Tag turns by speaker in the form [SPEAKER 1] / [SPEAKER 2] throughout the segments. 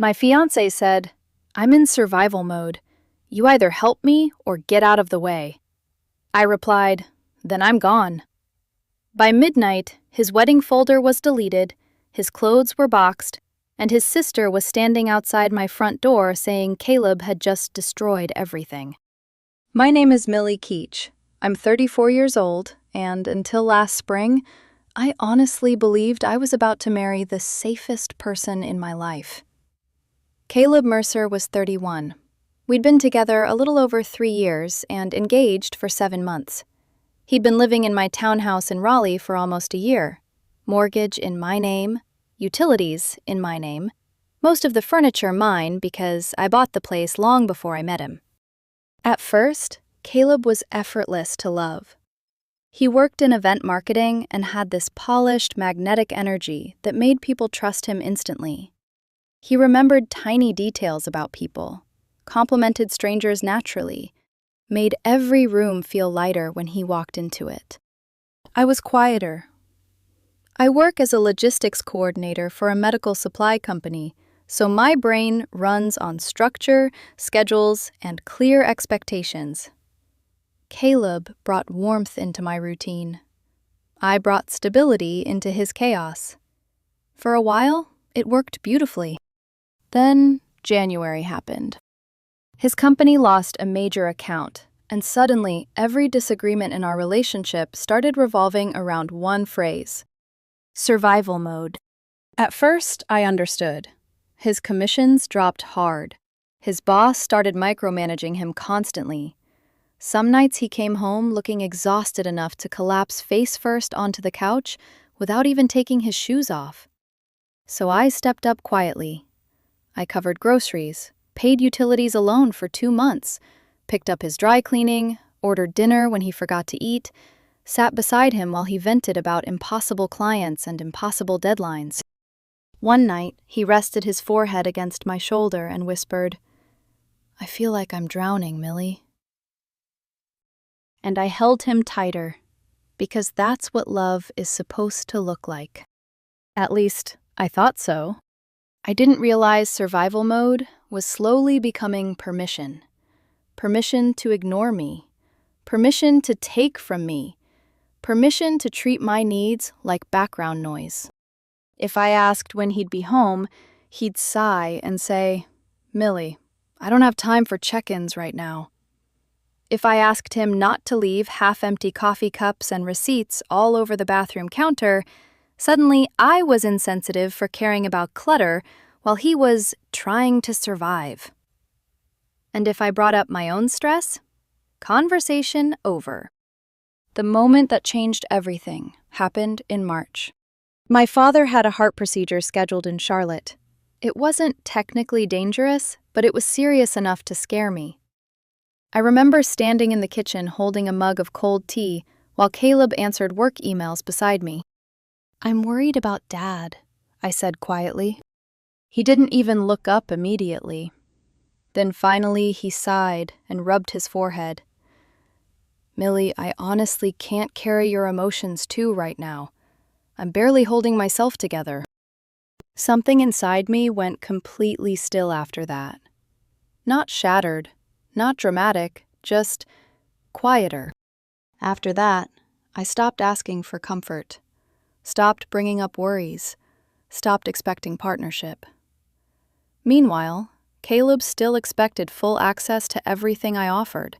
[SPEAKER 1] My fiancé said, "I'm in survival mode. You either help me or get out of the way." I replied, "Then I'm gone." By midnight, his wedding folder was deleted, his clothes were boxed, and his sister was standing outside my front door saying Caleb had just destroyed everything. My name is Millie Keach. I'm 34 years old, and until last spring, I honestly believed I was about to marry the safest person in my life. Caleb Mercer was 31. We'd been together a little over 3 years and engaged for 7 months. He'd been living in my townhouse in Raleigh for almost a year. Mortgage in my name, utilities in my name, most of the furniture mine because I bought the place long before I met him. At first, Caleb was effortless to love. He worked in event marketing and had this polished, magnetic energy that made people trust him instantly. He remembered tiny details about people, complimented strangers naturally, made every room feel lighter when he walked into it. I was quieter. I work as a logistics coordinator for a medical supply company, so my brain runs on structure, schedules, and clear expectations. Caleb brought warmth into my routine. I brought stability into his chaos. For a while, it worked beautifully. Then January happened. His company lost a major account, and suddenly every disagreement in our relationship started revolving around one phrase: survival mode. At first, I understood. His commissions dropped hard. His boss started micromanaging him constantly. Some nights he came home looking exhausted enough to collapse face first onto the couch without even taking his shoes off. So I stepped up quietly. I covered groceries, paid utilities alone for 2 months, picked up his dry cleaning, ordered dinner when he forgot to eat, sat beside him while he vented about impossible clients and impossible deadlines. One night, he rested his forehead against my shoulder and whispered, "I feel like I'm drowning, Millie." And I held him tighter, because that's what love is supposed to look like. At least, I thought so. I didn't realize survival mode was slowly becoming permission. Permission to ignore me. Permission to take from me. Permission to treat my needs like background noise. If I asked when he'd be home, he'd sigh and say, "Millie, I don't have time for check-ins right now." If I asked him not to leave half-empty coffee cups and receipts all over the bathroom counter, suddenly I was insensitive for caring about clutter while he was trying to survive. And if I brought up my own stress, conversation over. The moment that changed everything happened in March. My father had a heart procedure scheduled in Charlotte. It wasn't technically dangerous, but it was serious enough to scare me. I remember standing in the kitchen holding a mug of cold tea while Caleb answered work emails beside me. "I'm worried about Dad," I said quietly. He didn't even look up immediately. Then finally he sighed and rubbed his forehead. "Millie, I honestly can't carry your emotions too right now. I'm barely holding myself together." Something inside me went completely still after that. Not shattered, not dramatic, just quieter. After that, I stopped asking for comfort, stopped bringing up worries, stopped expecting partnership. Meanwhile, Caleb still expected full access to everything I offered: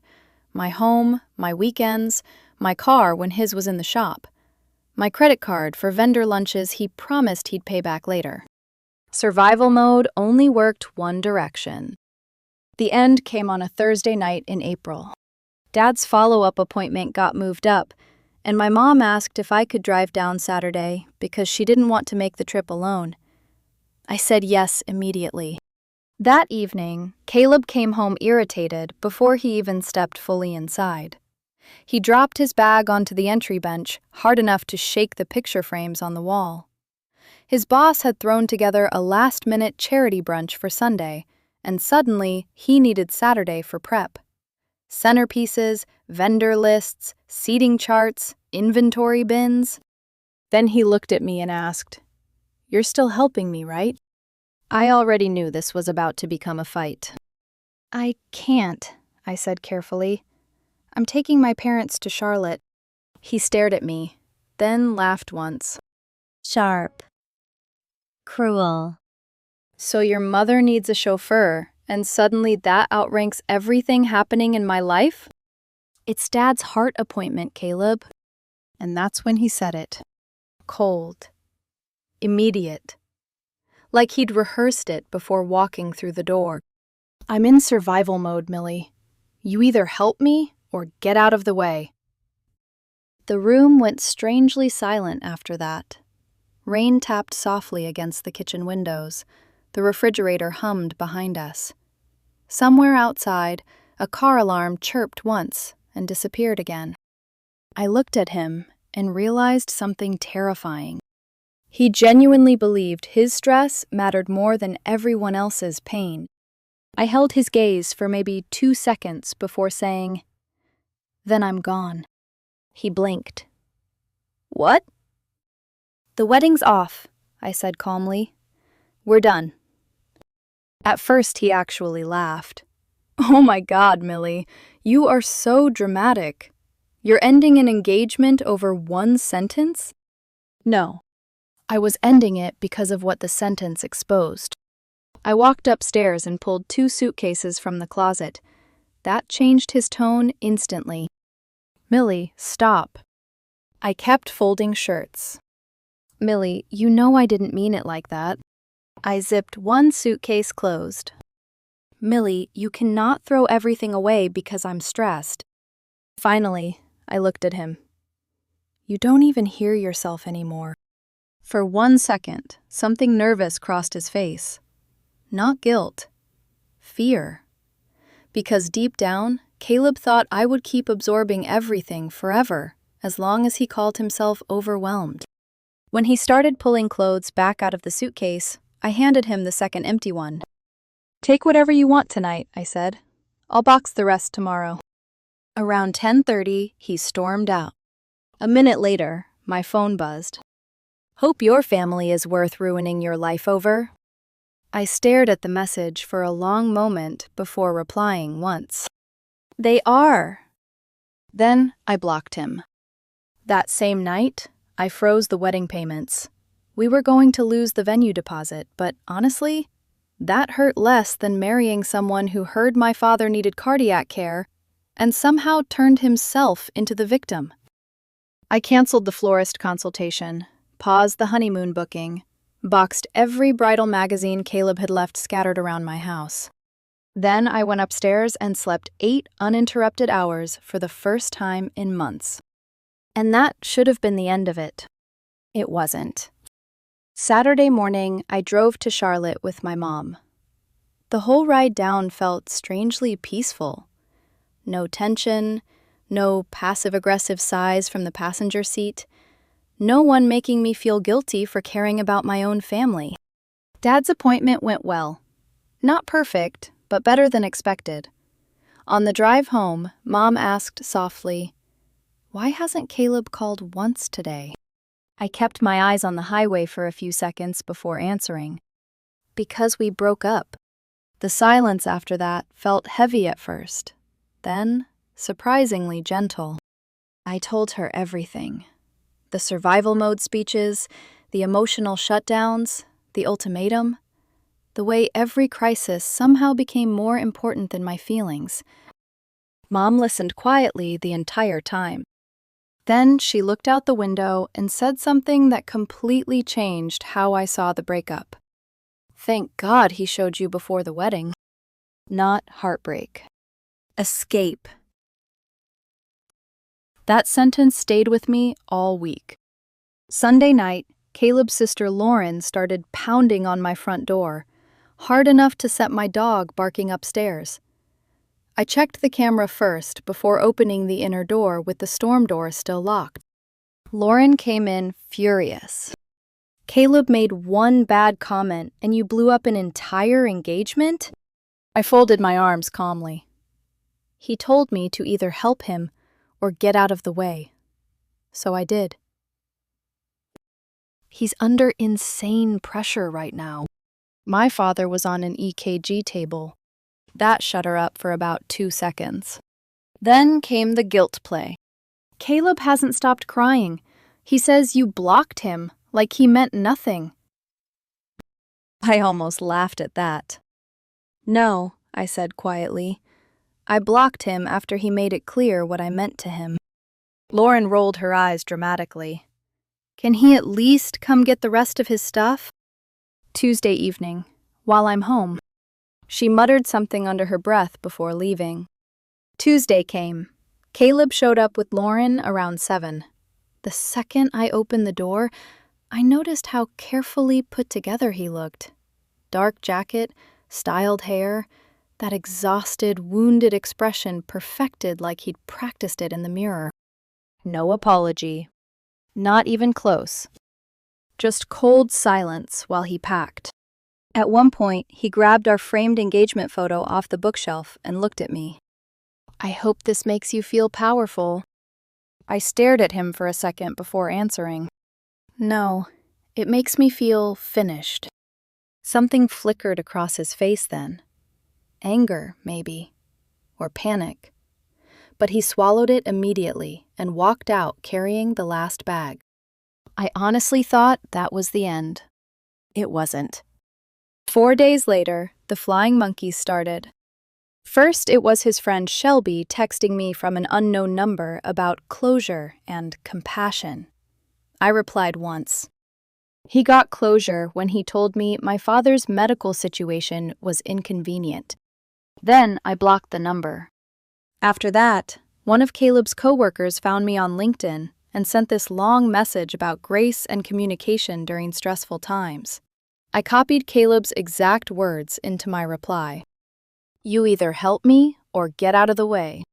[SPEAKER 1] my home, my weekends, my car when his was in the shop, my credit card for vendor lunches he promised he'd pay back later. Survival mode only worked one direction. The end came on a Thursday night in April. Dad's follow-up appointment got moved up, and my mom asked if I could drive down Saturday because she didn't want to make the trip alone. I said yes immediately. That evening, Caleb came home irritated before he even stepped fully inside. He dropped his bag onto the entry bench, hard enough to shake the picture frames on the wall. His boss had thrown together a last-minute charity brunch for Sunday, and suddenly he needed Saturday for prep. Centerpieces, vendor lists, seating charts, inventory bins. Then he looked at me and asked, "You're still helping me, right?" I already knew this was about to become a fight. I can't, I said carefully. I'm taking my parents to Charlotte. He stared at me, then laughed once.
[SPEAKER 2] Sharp. Cruel.
[SPEAKER 1] So your mother needs a chauffeur, and suddenly that outranks everything happening in my life? It's Dad's heart appointment, Caleb. And that's when he said it. Cold. Immediate. Like he'd rehearsed it before walking through the door. I'm in survival mode, Millie. You either help me or get out of the way. The room went strangely silent after that. Rain tapped softly against the kitchen windows. The refrigerator hummed behind us. Somewhere outside, a car alarm chirped once and disappeared again. I looked at him and realized something terrifying. He genuinely believed his stress mattered more than everyone else's pain. I held his gaze for maybe 2 seconds before saying, "Then I'm gone." He blinked. "What?" "The wedding's off," I said calmly. "We're done." At first, he actually laughed. "Oh my God, Millie, you are so dramatic. You're ending an engagement over one sentence?" No. I was ending it because of what the sentence exposed. I walked upstairs and pulled 2 suitcases from the closet. That changed his tone instantly. "Millie, stop." I kept folding shirts. "Millie, you know I didn't mean it like that." I zipped 1 suitcase closed. "Millie, you cannot throw everything away because I'm stressed." Finally, I looked at him. "You don't even hear yourself anymore." For 1 second, something nervous crossed his face. Not guilt. Fear. Because deep down, Caleb thought I would keep absorbing everything forever, as long as he called himself overwhelmed. When he started pulling clothes back out of the suitcase, I handed him the second empty one. "Take whatever you want tonight," I said. "I'll box the rest tomorrow." Around 10:30, he stormed out. A minute later, my phone buzzed. "Hope your family is worth ruining your life over." I stared at the message for a long moment before replying once. "They are." Then I blocked him. That same night, I froze the wedding payments. We were going to lose the venue deposit, but honestly, that hurt less than marrying someone who heard my father needed cardiac care and somehow turned himself into the victim. I canceled the florist consultation, paused the honeymoon booking, boxed every bridal magazine Caleb had left scattered around my house. Then I went upstairs and slept 8 uninterrupted hours for the first time in months. And that should have been the end of it. It wasn't. Saturday morning, I drove to Charlotte with my mom. The whole ride down felt strangely peaceful. No tension, no passive-aggressive sighs from the passenger seat, no one making me feel guilty for caring about my own family. Dad's appointment went well. Not perfect, but better than expected. On the drive home, Mom asked softly, "Why hasn't Caleb called once today?" I kept my eyes on the highway for a few seconds before answering. "Because we broke up." The silence after that felt heavy at first, then surprisingly gentle. I told her everything. The survival mode speeches, the emotional shutdowns, the ultimatum, the way every crisis somehow became more important than my feelings. Mom listened quietly the entire time. Then she looked out the window and said something that completely changed how I saw the breakup. "Thank God he showed you before the wedding." Not heartbreak. Escape. That sentence stayed with me all week. Sunday night, Caleb's sister Lauren started pounding on my front door, hard enough to set my dog barking upstairs. I checked the camera first before opening the inner door with the storm door still locked. Lauren came in furious. "Caleb made one bad comment and you blew up an entire engagement?" I folded my arms calmly. He told me to either help him or get out of the way. So I did. He's under insane pressure right now. My father was on an EKG table. That shut her up for about 2 seconds. Then came the guilt play. Caleb hasn't stopped crying. He says you blocked him, like he meant nothing. I almost laughed at that. No, I said quietly. I blocked him after he made it clear what I meant to him. Lauren rolled her eyes dramatically. Can he at least come get the rest of his stuff? Tuesday evening, while I'm home. She muttered something under her breath before leaving. Tuesday came. Caleb showed up with Lauren around 7. The second I opened the door, I noticed how carefully put together he looked. Dark jacket, styled hair, that exhausted, wounded expression perfected like he'd practiced it in the mirror. No apology. Not even close. Just cold silence while he packed. At one point, he grabbed our framed engagement photo off the bookshelf and looked at me. I hope this makes you feel powerful. I stared at him for a second before answering. No, it makes me feel finished. Something flickered across his face then. Anger, maybe. Or panic. But he swallowed it immediately and walked out carrying the last bag. I honestly thought that was the end. It wasn't. 4 days later, the flying monkeys started. First, it was his friend Shelby texting me from an unknown number about closure and compassion. I replied once. He got closure when he told me my father's medical situation was inconvenient. Then I blocked the number. After that, one of Caleb's coworkers found me on LinkedIn and sent this long message about grace and communication during stressful times. I copied Caleb's exact words into my reply. You either help me or get out of the way.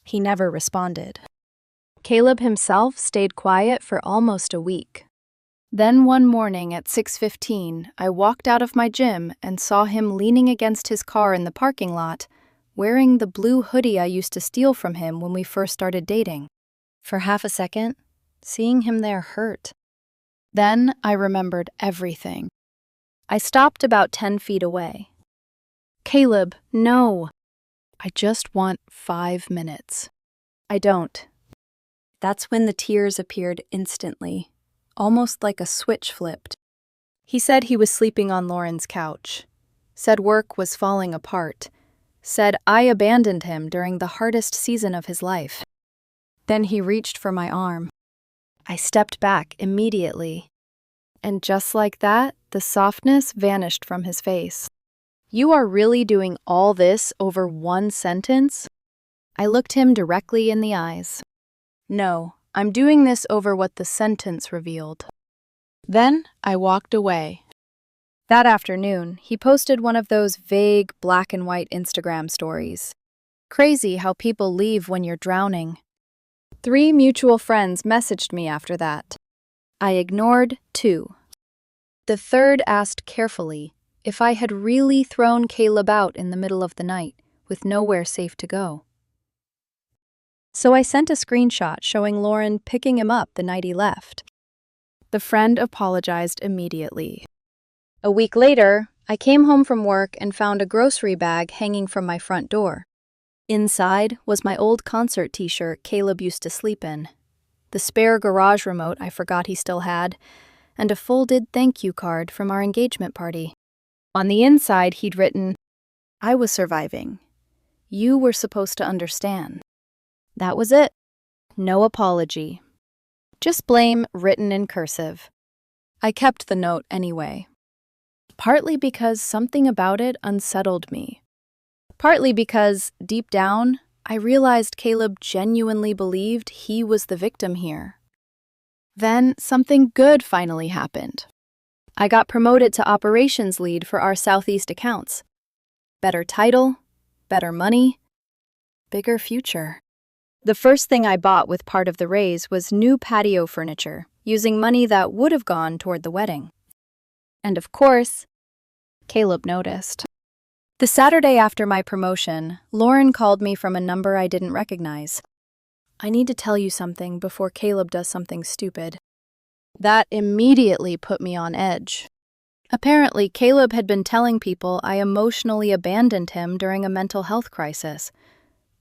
[SPEAKER 1] He never responded. Caleb himself stayed quiet for almost a week. Then one morning at 6:15, I walked out of my gym and saw him leaning against his car in the parking lot, wearing the blue hoodie I used to steal from him when we first started dating. For half a second, seeing him there hurt. Then I remembered everything. I stopped about 10 feet away. Caleb, no. I just want 5 minutes. I don't. That's when the tears appeared instantly, almost like a switch flipped. He said he was sleeping on Lauren's couch. Said work was falling apart. Said I abandoned him during the hardest season of his life. Then he reached for my arm. I stepped back immediately. And just like that, the softness vanished from his face. You are really doing all this over one sentence? I looked him directly in the eyes. No, I'm doing this over what the sentence revealed. Then I walked away. That afternoon, he posted one of those vague black and white Instagram stories. Crazy how people leave when you're drowning. 3 mutual friends messaged me after that. I ignored 2. The third asked carefully if I had really thrown Caleb out in the middle of the night with nowhere safe to go. So I sent a screenshot showing Lauren picking him up the night he left. The friend apologized immediately. A week later, I came home from work and found a grocery bag hanging from my front door. Inside was my old concert t-shirt Caleb used to sleep in, the spare garage remote I forgot he still had, and a folded thank you card from our engagement party. On the inside, he'd written, I was surviving. You were supposed to understand. That was it. No apology. Just blame written in cursive. I kept the note anyway. Partly because something about it unsettled me. Partly because, deep down, I realized Caleb genuinely believed he was the victim here. Then something good finally happened. I got promoted to operations lead for our Southeast accounts. Better title, better money, bigger future. The first thing I bought with part of the raise was new patio furniture, using money that would have gone toward the wedding. And of course, Caleb noticed. The Saturday after my promotion, Lauren called me from a number I didn't recognize. I need to tell you something before Caleb does something stupid. That immediately put me on edge. Apparently, Caleb had been telling people I emotionally abandoned him during a mental health crisis.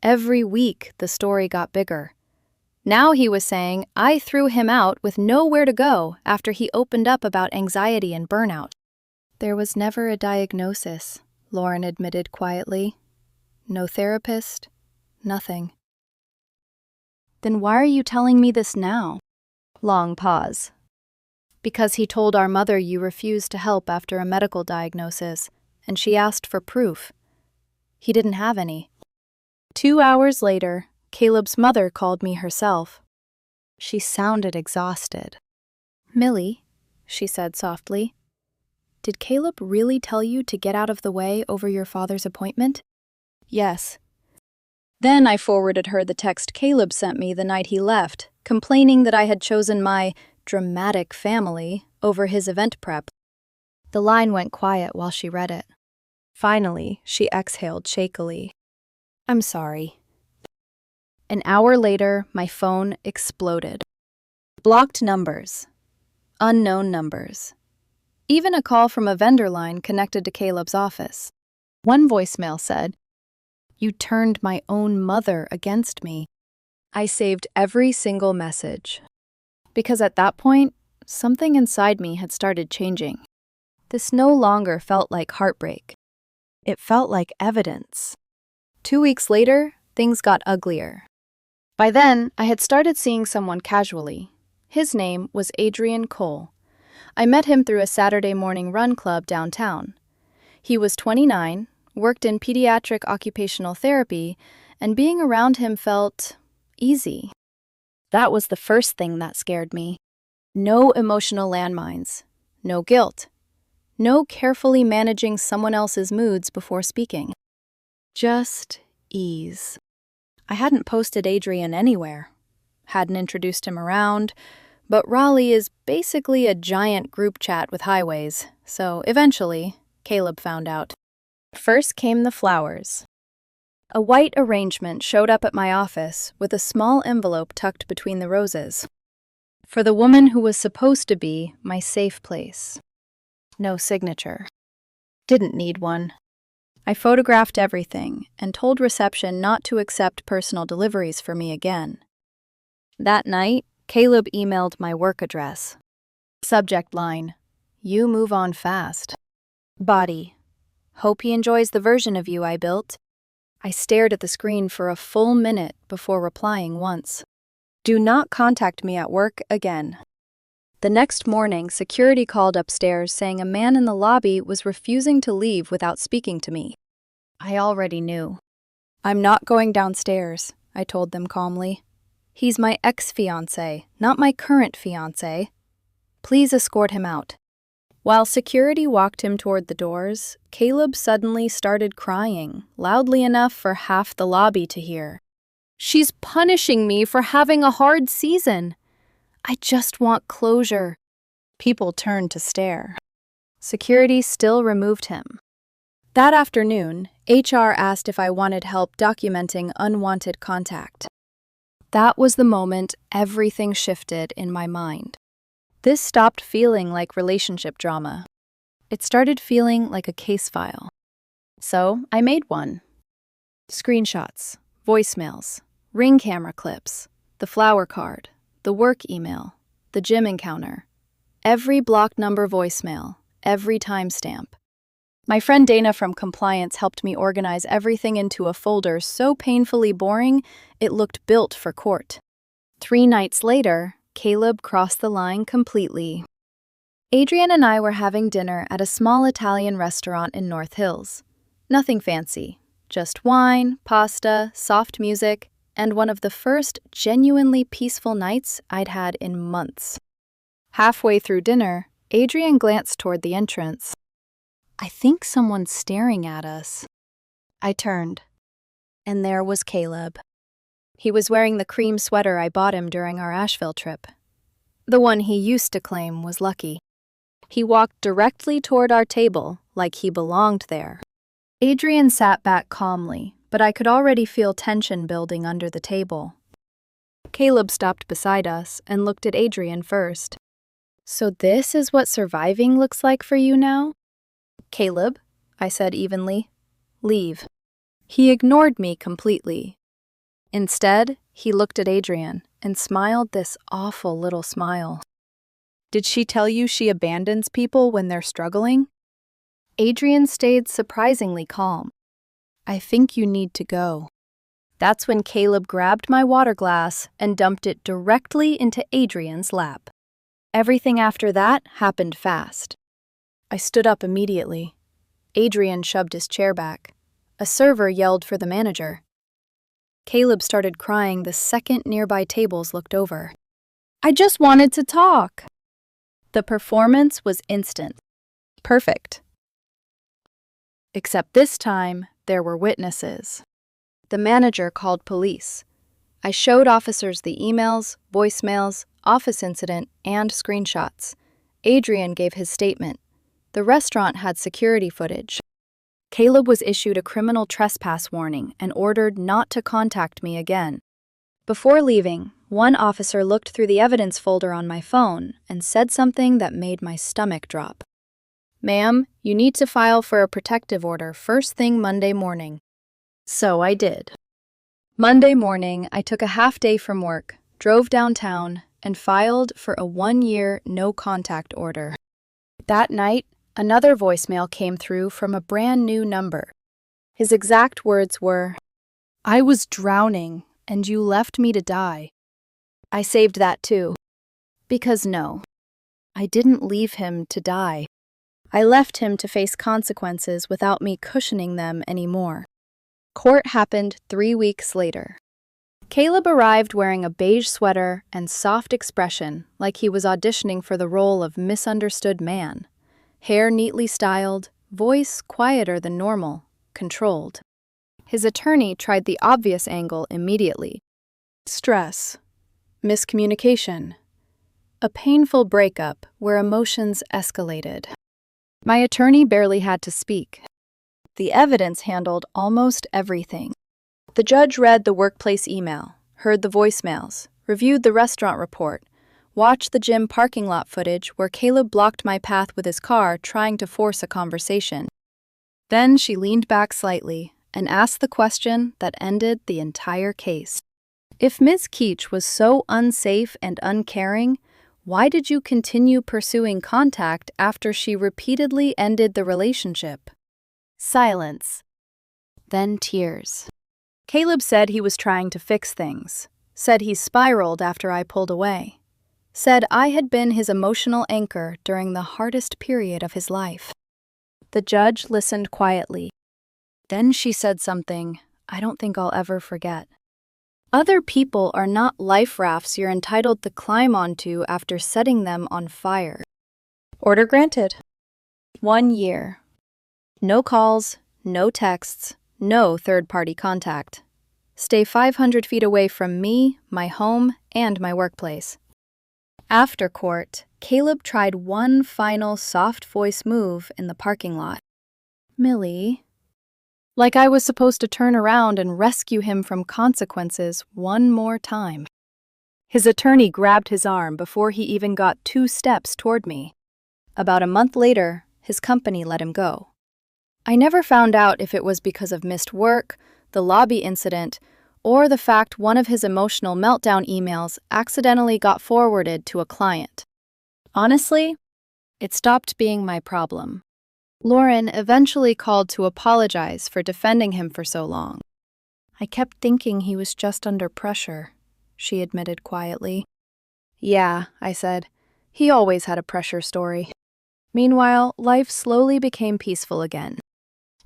[SPEAKER 1] Every week, the story got bigger. Now he was saying I threw him out with nowhere to go after he opened up about anxiety and burnout. There was never a diagnosis, Lauren admitted quietly. No therapist, nothing. Then why are you telling me this now?
[SPEAKER 2] Long pause.
[SPEAKER 1] Because he told our mother you refused to help after a medical diagnosis, and she asked for proof. He didn't have any. 2 hours later, Caleb's mother called me herself. She sounded exhausted. "Millie," she said softly, "did Caleb really tell you to get out of the way over your father's appointment?" "Yes." Then I forwarded her the text Caleb sent me the night he left, complaining that I had chosen my dramatic family over his event prep. The line went quiet while she read it. Finally, she exhaled shakily. "I'm sorry." An hour later, my phone exploded. Blocked numbers. Unknown numbers. Even a call from a vendor line connected to Caleb's office. One voicemail said, "You turned my own mother against me." I saved every single message. Because at that point, something inside me had started changing. This no longer felt like heartbreak. It felt like evidence. 2 weeks later, things got uglier. By then, I had started seeing someone casually. His name was Adrian Cole. I met him through a Saturday morning run club downtown. He was 29, worked in pediatric occupational therapy, and being around him felt easy. That was the first thing that scared me. No emotional landmines, no guilt, no carefully managing someone else's moods before speaking. Just ease. I hadn't posted Adrian anywhere, hadn't introduced him around, but Raleigh is basically a giant group chat with highways, so eventually, Caleb found out. First came the flowers. A white arrangement showed up at my office with a small envelope tucked between the roses. For the woman who was supposed to be my safe place. No signature. Didn't need one. I photographed everything and told reception not to accept personal deliveries for me again. That night, Caleb emailed my work address. Subject line, "You move on fast." Body, "Hope he enjoys the version of you I built." I stared at the screen for a full minute before replying once. "Do not contact me at work again." The next morning, security called upstairs saying a man in the lobby was refusing to leave without speaking to me. I already knew. "I'm not going downstairs," I told them calmly. "He's my ex-fiancé, not my current fiancé. Please escort him out." While security walked him toward the doors, Caleb suddenly started crying, loudly enough for half the lobby to hear. "She's punishing me for having a hard season. I just want closure." People turned to stare. Security still removed him. That afternoon, HR asked if I wanted help documenting unwanted contact. That was the moment everything shifted in my mind. This stopped feeling like relationship drama. It started feeling like a case file. So I made one. Screenshots, voicemails, ring camera clips, the flower card, the work email, the gym encounter. Every block number voicemail, every timestamp. My friend Dana from compliance helped me organize everything into a folder so painfully boring it looked built for court. 3 nights later, Caleb crossed the line completely. Adrian and I were having dinner at a small Italian restaurant in North Hills. Nothing fancy, just wine, pasta, soft music, and one of the first genuinely peaceful nights I'd had in months. Halfway through dinner, Adrian glanced toward the entrance. "I think someone's staring at us." I turned, and there was Caleb. He was wearing the cream sweater I bought him during our Asheville trip. The one he used to claim was lucky. He walked directly toward our table, like he belonged there. Adrian sat back calmly, but I could already feel tension building under the table. Caleb stopped beside us and looked at Adrian first. So this is what surviving looks like for you now? Caleb, I said evenly. Leave. He ignored me completely. Instead, he looked at Adrian and smiled this awful little smile. Did she tell you she abandons people when they're struggling? Adrian stayed surprisingly calm. I think you need to go. That's when Caleb grabbed my water glass and dumped it directly into Adrian's lap. Everything after that happened fast. I stood up immediately. Adrian shoved his chair back. A server yelled for the manager. Caleb started crying the second nearby tables looked over. I just wanted to talk. The performance was instant. Perfect. Except this time, there were witnesses. The manager called police. I showed officers the emails, voicemails, office incident, and screenshots. Adrian gave his statement. The restaurant had security footage. Caleb was issued a criminal trespass warning and ordered not to contact me again. Before leaving, one officer looked through the evidence folder on my phone and said something that made my stomach drop. Ma'am, you need to file for a protective order first thing Monday morning. So I did. Monday morning, I took a half day from work, drove downtown, and filed for a 1-year no-contact order. That night, another voicemail came through from a brand new number. His exact words were, I was drowning, and you left me to die. I saved that too. Because no, I didn't leave him to die. I left him to face consequences without me cushioning them anymore. Court happened 3 weeks later. Caleb arrived wearing a beige sweater and soft expression like he was auditioning for the role of misunderstood man. Hair neatly styled, voice quieter than normal, controlled. His attorney tried the obvious angle immediately. Stress. Miscommunication. A painful breakup where emotions escalated. My attorney barely had to speak. The evidence handled almost everything. The judge read the workplace email, heard the voicemails, reviewed the restaurant report, watched the gym parking lot footage where Caleb blocked my path with his car trying to force a conversation. Then she leaned back slightly and asked the question that ended the entire case. If Ms. Keach was so unsafe and uncaring, why did you continue pursuing contact after she repeatedly ended the relationship? Silence. Then tears. Caleb said he was trying to fix things, said he spiraled after I pulled away, said I had been his emotional anchor during the hardest period of his life. The judge listened quietly. Then she said something I don't think I'll ever forget. Other people are not life rafts you're entitled to climb onto after setting them on fire. Order granted. 1 year. No calls, no texts, no third-party contact. Stay 500 feet away from me, my home, and my workplace. After court, Caleb tried one final soft voice move in the parking lot. Millie. Like I was supposed to turn around and rescue him from consequences one more time. His attorney grabbed his arm before he even got 2 steps toward me. About a month later, his company let him go. I never found out if it was because of missed work, the lobby incident, or the fact one of his emotional meltdown emails accidentally got forwarded to a client. Honestly, it stopped being my problem. Lauren eventually called to apologize for defending him for so long. I kept thinking he was just under pressure, she admitted quietly. Yeah, I said. He always had a pressure story. Meanwhile, life slowly became peaceful again.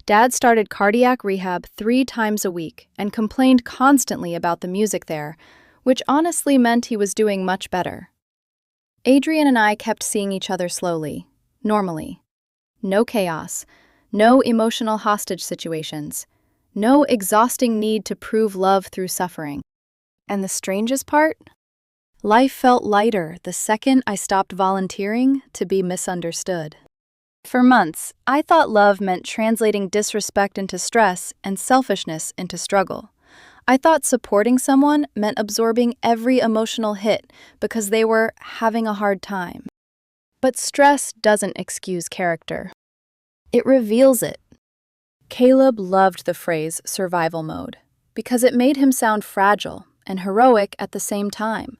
[SPEAKER 1] Dad started cardiac rehab 3 times a week and complained constantly about the music there, which honestly meant he was doing much better. Adrian and I kept seeing each other slowly, normally. No chaos, no emotional hostage situations, no exhausting need to prove love through suffering. And the strangest part? Life felt lighter the second I stopped volunteering to be misunderstood. For months, I thought love meant translating disrespect into stress and selfishness into struggle. I thought supporting someone meant absorbing every emotional hit because they were having a hard time. But stress doesn't excuse character. It reveals it. Caleb loved the phrase survival mode because it made him sound fragile and heroic at the same time.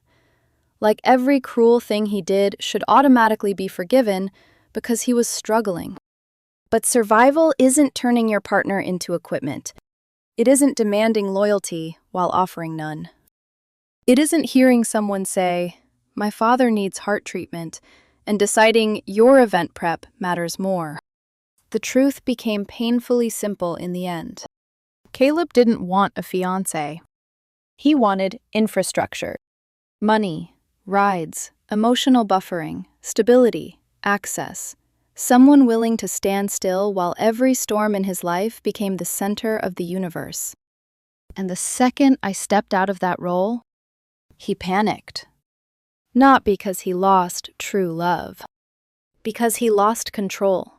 [SPEAKER 1] Like every cruel thing he did should automatically be forgiven because he was struggling. But survival isn't turning your partner into equipment. It isn't demanding loyalty while offering none. It isn't hearing someone say, "My father needs heart treatment," and deciding your event prep matters more. The truth became painfully simple in the end. Caleb didn't want a fiancé. He wanted infrastructure. Money, rides, emotional buffering, stability, access. Someone willing to stand still while every storm in his life became the center of the universe. And the second I stepped out of that role, he panicked. Not because he lost true love, because he lost control.